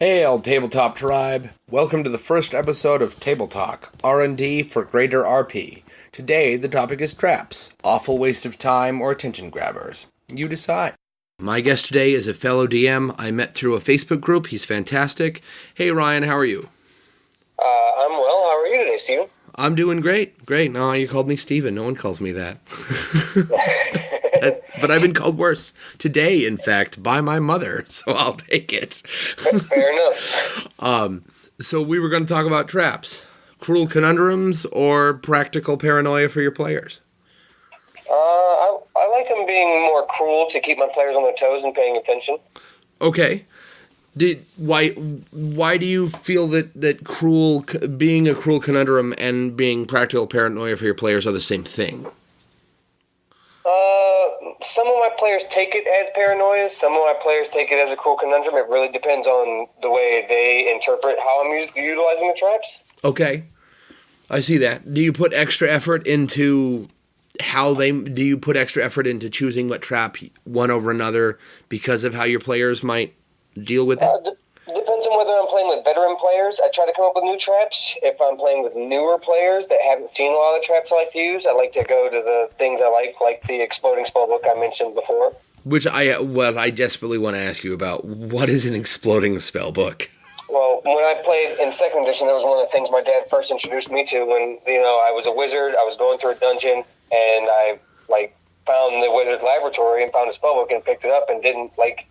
Hail, Tabletop Tribe! Welcome to the first episode of Tabletalk, R&D for Greater RP. Today, the topic is traps. Awful waste of time or attention grabbers. You decide. My guest today is a fellow DM I met through a Facebook group. He's fantastic. Hey, Ryan, how are you? I'm well. How are you today, Steven? I'm doing great. Great. No, you called me Steven. No one calls me that. But I've been called worse. Today, in fact, by my mother, so I'll take it. Fair enough. So we were going to talk about traps. Cruel conundrums or practical paranoia for your players? I like them being more cruel to keep my players on their toes and paying attention. Okay. Why do you feel that being a cruel conundrum and being practical paranoia for your players are the same thing? Some of my players take it as paranoia. Some of my players take it as a cruel conundrum. It really depends on the way they interpret how I'm utilizing the traps. Okay. I see that. Do you put extra effort into choosing what trap one over another because of how your players might deal with it? Depends on whether I'm playing with veteran players. I try to come up with new traps. If I'm playing with newer players that haven't seen a lot of traps I like to use, I like to go to the things I like the exploding spellbook I mentioned before. Which I desperately want to ask you about. What is an exploding spellbook? Well, when I played in 2nd edition, that was one of the things my dad first introduced me to. When I was a wizard, I was going through a dungeon, and I found the wizard laboratory and found a spellbook and picked it up and didn't think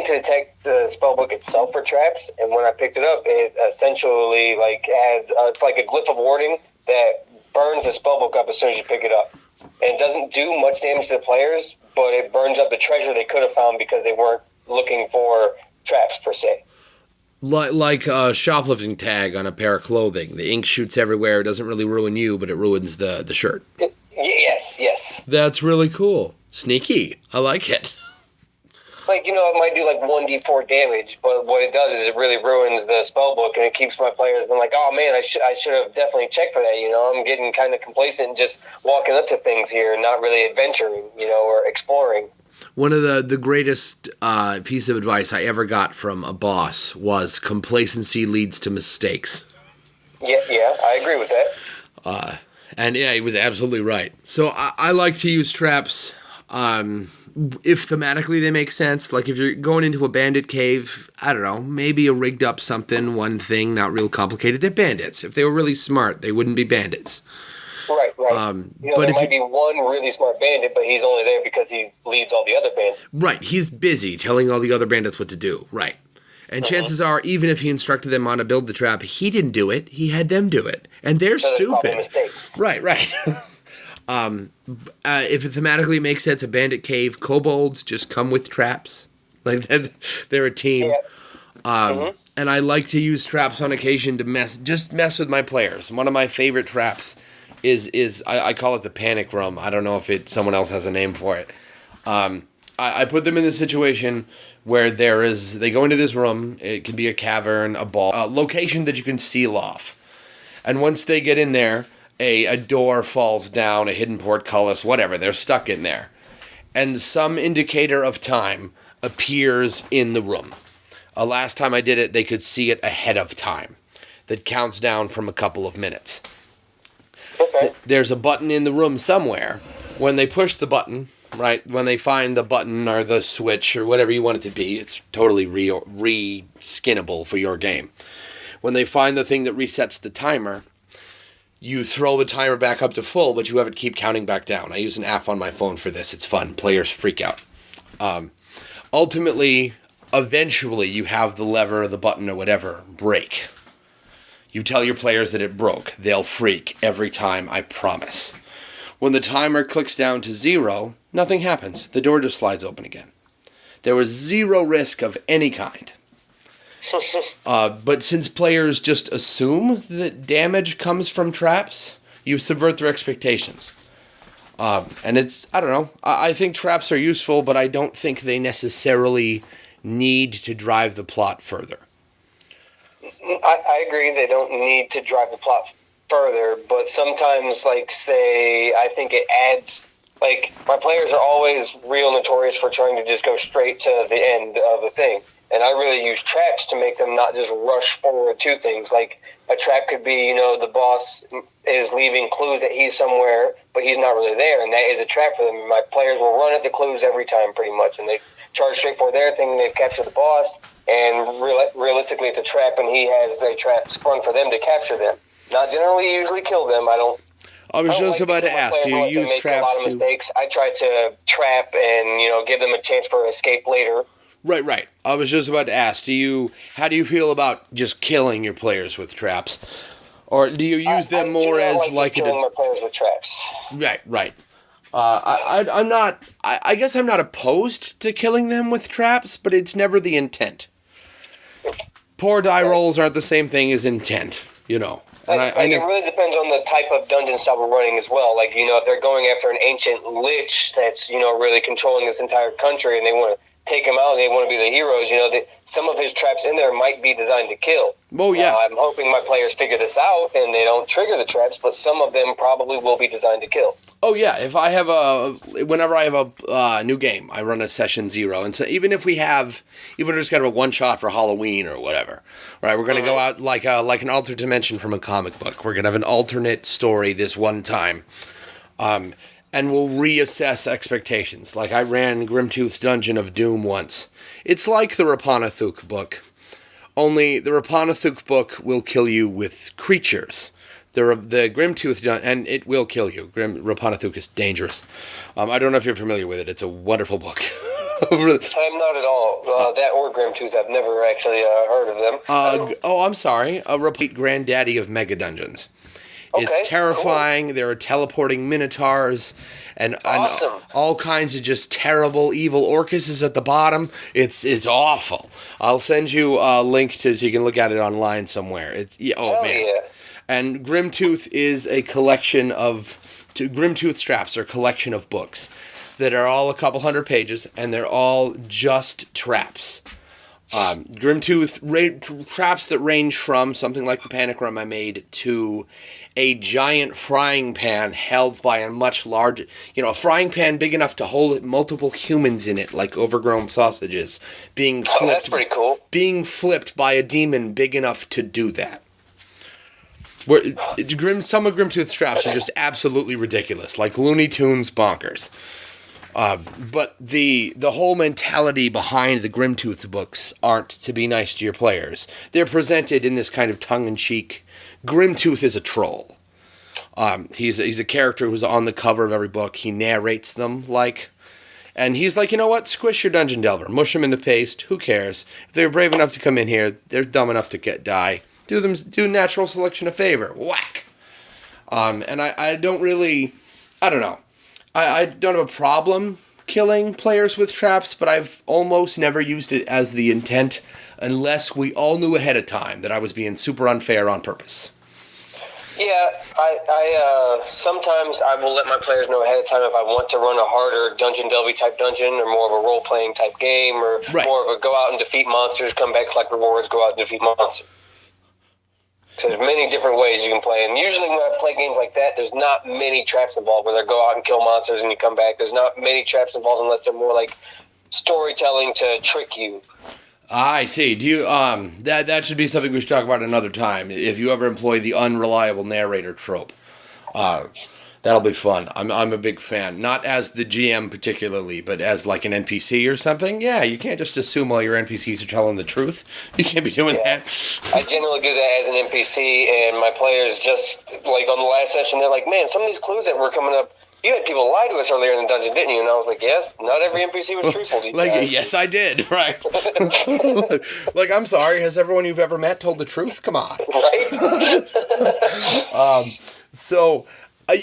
to detect the spellbook itself for traps. And when I picked it up, it essentially adds it's like a glyph of warding that burns the spellbook up as soon as you pick it up. And it doesn't do much damage to the players, but it burns up the treasure they could have found because they weren't looking for traps per se. Like a shoplifting tag on a pair of clothing. The ink shoots everywhere. It doesn't really ruin you, but it ruins the shirt. Yes. That's really cool. Sneaky. I like it. It might do 1d4 damage, but what it does is it really ruins the spellbook, and it keeps my players being like, oh man, I should have definitely checked for that. I'm getting kind of complacent and just walking up to things here and not really adventuring, or exploring. One of the greatest piece of advice I ever got from a boss was complacency leads to mistakes. Yeah, I agree with that. And yeah, he was absolutely right. So I like to use traps if thematically they make sense. Like if you're going into a bandit cave, I don't know, maybe a rigged up something, one thing, not real complicated. They're bandits. If they were really smart, they wouldn't be bandits. Right. But there might be one really smart bandit, but he's only there because he leads all the other bandits. Right, he's busy telling all the other bandits what to do, right. And chances are, even if he instructed them on to build the trap, he didn't do it, he had them do it. And they're stupid. Mistakes. Right. If it thematically makes sense, a bandit cave, kobolds just come with traps. They're a team. Yeah. And I like to use traps on occasion to mess with my players. One of my favorite traps is I call it the panic room. I don't know if someone else has a name for it. I put them in the situation where they go into this room. It can be a cavern, a ball, a location that you can seal off. And once they get in there, a door falls down, a hidden portcullis, whatever. They're stuck in there. And some indicator of time appears in the room. Last time I did it, they could see it ahead of time. That counts down from a couple of minutes. Okay. There's a button in the room somewhere. When they push the button, right, when they find the button or the switch or whatever you want it to be, it's totally re-skinnable for your game. When they find the thing that resets the timer, you throw the timer back up to full, but you have it keep counting back down. I use an app on my phone for this. It's fun. Players freak out. Ultimately, eventually, you have the lever or the button or whatever break. You tell your players that it broke. They'll freak every time, I promise. When the timer clicks down to 0, nothing happens. The door just slides open again. There was 0 risk of any kind. But since players just assume that damage comes from traps, you subvert their expectations. And I don't know, I think traps are useful, but I don't think they necessarily need to drive the plot further. I agree they don't need to drive the plot further, but sometimes, I think it adds, my players are always real notorious for trying to just go straight to the end of a thing. And I really use traps to make them not just rush forward to things. Like a trap could be, the boss is leaving clues that he's somewhere, but he's not really there, and that is a trap for them. My players will run at the clues every time, pretty much, and they charge straight for their thing. They've captured the boss, and realistically, it's a trap, and he has a trap sprung for them to capture them. Not generally, usually kill them. I was just about to ask. Do you use traps? A lot of mistakes. I try to trap and give them a chance for escape later. Right. I was just about to ask. How do you feel about just killing your players with traps, or do you use them more as like killing my players with traps? Right. I'm not. I guess I'm not opposed to killing them with traps, but it's never the intent. Poor die rolls aren't the same thing as intent, And it really depends on the type of dungeon style we're running as well. Like, if they're going after an ancient lich that's, really controlling this entire country and they want to take him out and they want to be the heroes, some of his traps in there might be designed to kill. Oh, yeah. I'm hoping my players figure this out and they don't trigger the traps, but some of them probably will be designed to kill. Oh, yeah. Whenever I have a new game, I run a session 0. And so even if we just got a one shot for Halloween or whatever, right, we're going to go out like an alternate dimension from a comic book. We're going to have an alternate story this one time. And we'll reassess expectations. Like I ran Grimtooth's Dungeon of Doom once. It's like the Rapanathuk book, only the Rapanathuk book will kill you with creatures. The Grimtooth Dungeon, and it will kill you. Rapanathuk is dangerous. I don't know if you're familiar with it. It's a wonderful book. I'm not at all. That or Grimtooth, I've never actually heard of them. I'm sorry. A repeat granddaddy of mega dungeons. It's terrifying. Cool. There are teleporting minotaurs and all kinds of just terrible, evil orcuses at the bottom. It's awful. I'll send you a link so you can look at it online somewhere. Man. Yeah. And Grimtooth is a collection of... Grimtooth straps are a collection of books that are all a couple hundred pages, and they're all just traps. Grimtooth traps that range from something like the Panic Room I made to a giant frying pan held by a much larger, a frying pan big enough to hold multiple humans in it, like overgrown sausages, being flipped. That's pretty cool. Being flipped by a demon big enough to do that. Some of Grimtooth's traps are just absolutely ridiculous, like Looney Tunes bonkers. But the whole mentality behind the Grimtooth books aren't to be nice to your players. They're presented in this kind of tongue-in-cheek. Grimtooth is a troll. He's a character who's on the cover of every book. He narrates them and he's like, you know what? Squish your dungeon delver. Mush them into paste. Who cares? If they're brave enough to come in here, they're dumb enough to die. Do natural selection a favor. Whack. And I don't really... I don't know. I don't have a problem killing players with traps, but I've almost never used it as the intent unless we all knew ahead of time that I was being super unfair on purpose. Yeah, I sometimes I will let my players know ahead of time if I want to run a harder dungeon delvey type dungeon or more of a role-playing type game or more of a go out and defeat monsters, come back, collect rewards, go out and defeat monsters. So there's many different ways you can play. And usually when I play games like that, there's not many traps involved where they go out and kill monsters and you come back. There's not many traps involved unless they're more like storytelling to trick you. I see. Do you that should be something we should talk about another time. If you ever employ the unreliable narrator trope. That'll be fun. I'm a big fan. Not as the GM particularly, but as like an NPC or something. Yeah, you can't just assume all your NPCs are telling the truth. You can't be doing that. I generally do that as an NPC, and my players just, like on the last session, they're like, man, some of these clues that were coming up, you had people lie to us earlier in the dungeon, didn't you? And I was like, yes, not every NPC was truthful to you guys. Yes, I did, right. Like, I'm sorry, has everyone you've ever met told the truth? Come on. Right?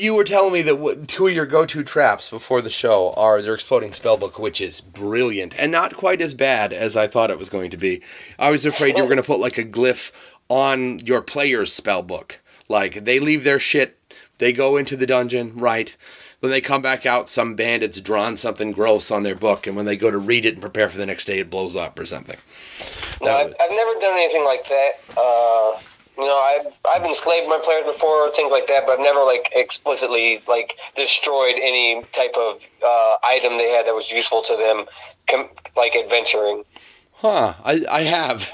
You were telling me that two of your go-to traps before the show are their exploding spellbook, which is brilliant, and not quite as bad as I thought it was going to be. I was afraid you were going to put, like, a glyph on your player's spellbook. Like, they leave their shit, they go into the dungeon, right? When they come back out, some bandit's drawn something gross on their book, and when they go to read it and prepare for the next day, it blows up or something. No, I've never done anything like that. I've enslaved my players before, things like that, but I've never, like, explicitly, like, destroyed any type of item they had that was useful to them, like, adventuring. Huh, I have.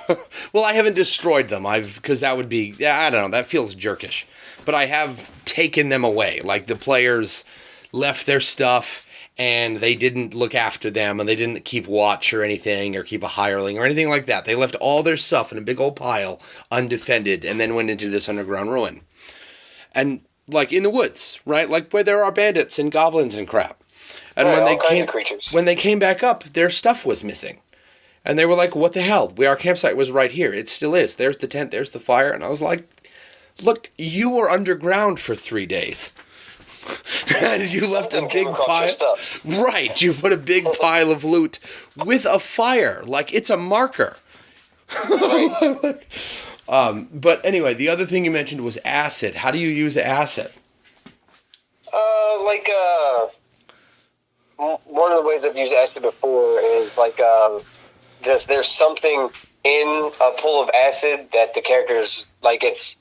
Well, I haven't destroyed them. Because that would be, yeah, I don't know, that feels jerkish. But I have taken them away. Like, the players left their stuff, and they didn't look after them, and they didn't keep watch or anything, or keep a hireling, or anything like that. They left all their stuff in a big old pile, undefended, and then went into this underground ruin. And, like, in the woods, right? Like, where there are bandits and goblins and crap. And right, when all kinds of creatures. When they came back up, their stuff was missing. And they were like, what the hell? Our campsite was right here. It still is. There's the tent. There's the fire. And I was like, look, you were underground for 3 days. And you left a big pile. Right. You put a big pile of loot with a fire. Like, it's a marker. Right. But anyway, the other thing you mentioned was acid. How do you use acid? One of the ways I've used acid before is like, just there's something in a pool of acid that the characters, like, it's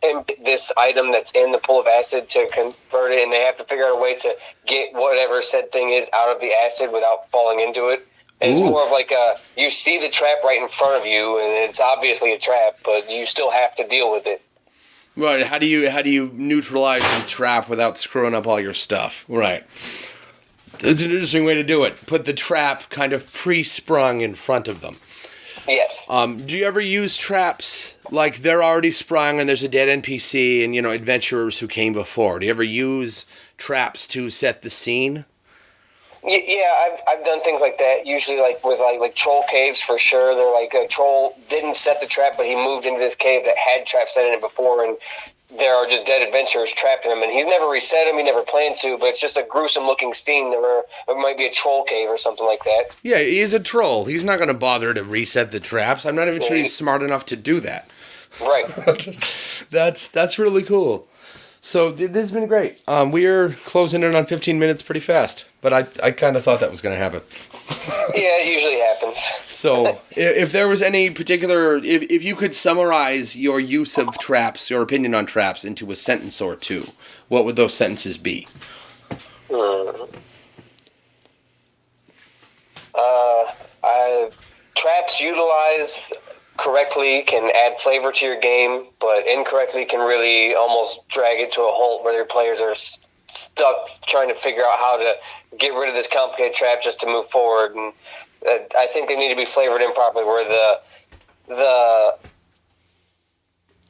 in this item that's in the pool of acid to convert it, and they have to figure out a way to get whatever said thing is out of the acid without falling into it. And it's more of like you see the trap right in front of you, and it's obviously a trap, but you still have to deal with it. Right. How do you neutralize the trap without screwing up all your stuff? Right. It's an interesting way to do it. Put the trap kind of pre-sprung in front of them. Yes. Do you ever use traps like they're already sprung and there's a dead NPC and, adventurers who came before? Do you ever use traps to set the scene? Yeah, I've done things like that. Usually, like with like troll caves for sure. They're like a troll didn't set the trap, but he moved into this cave that had traps set in it before, and there are just dead adventurers trapped in him. And he's never reset them. He never plans to, but it's just a gruesome looking scene. It might be a troll cave or something like that. Yeah, he's a troll. He's not going to bother to reset the traps. I'm not even sure he's smart enough to do that. Right. That's really cool. So this has been great. We are closing in on 15 minutes pretty fast, but I kind of thought that was going to happen. Yeah, it usually happens. So if there was any particular, if you could summarize your use of traps, your opinion on traps into a sentence or two, what would those sentences be? Traps utilize correctly can add flavor to your game, but incorrectly can really almost drag it to a halt where your players are stuck trying to figure out how to get rid of this complicated trap just to move forward. And I think they need to be flavored in properly, where the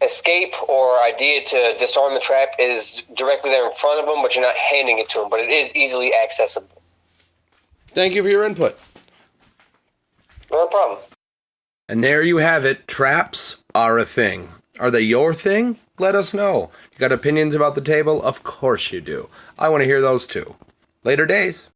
escape or idea to disarm the trap is directly there in front of them, but you're not handing it to them, but it is easily accessible. Thank you for your input. No problem. And there you have it. Traps are a thing. Are they your thing? Let us know. You got opinions about the table? Of course you do. I want to hear those too. Later days.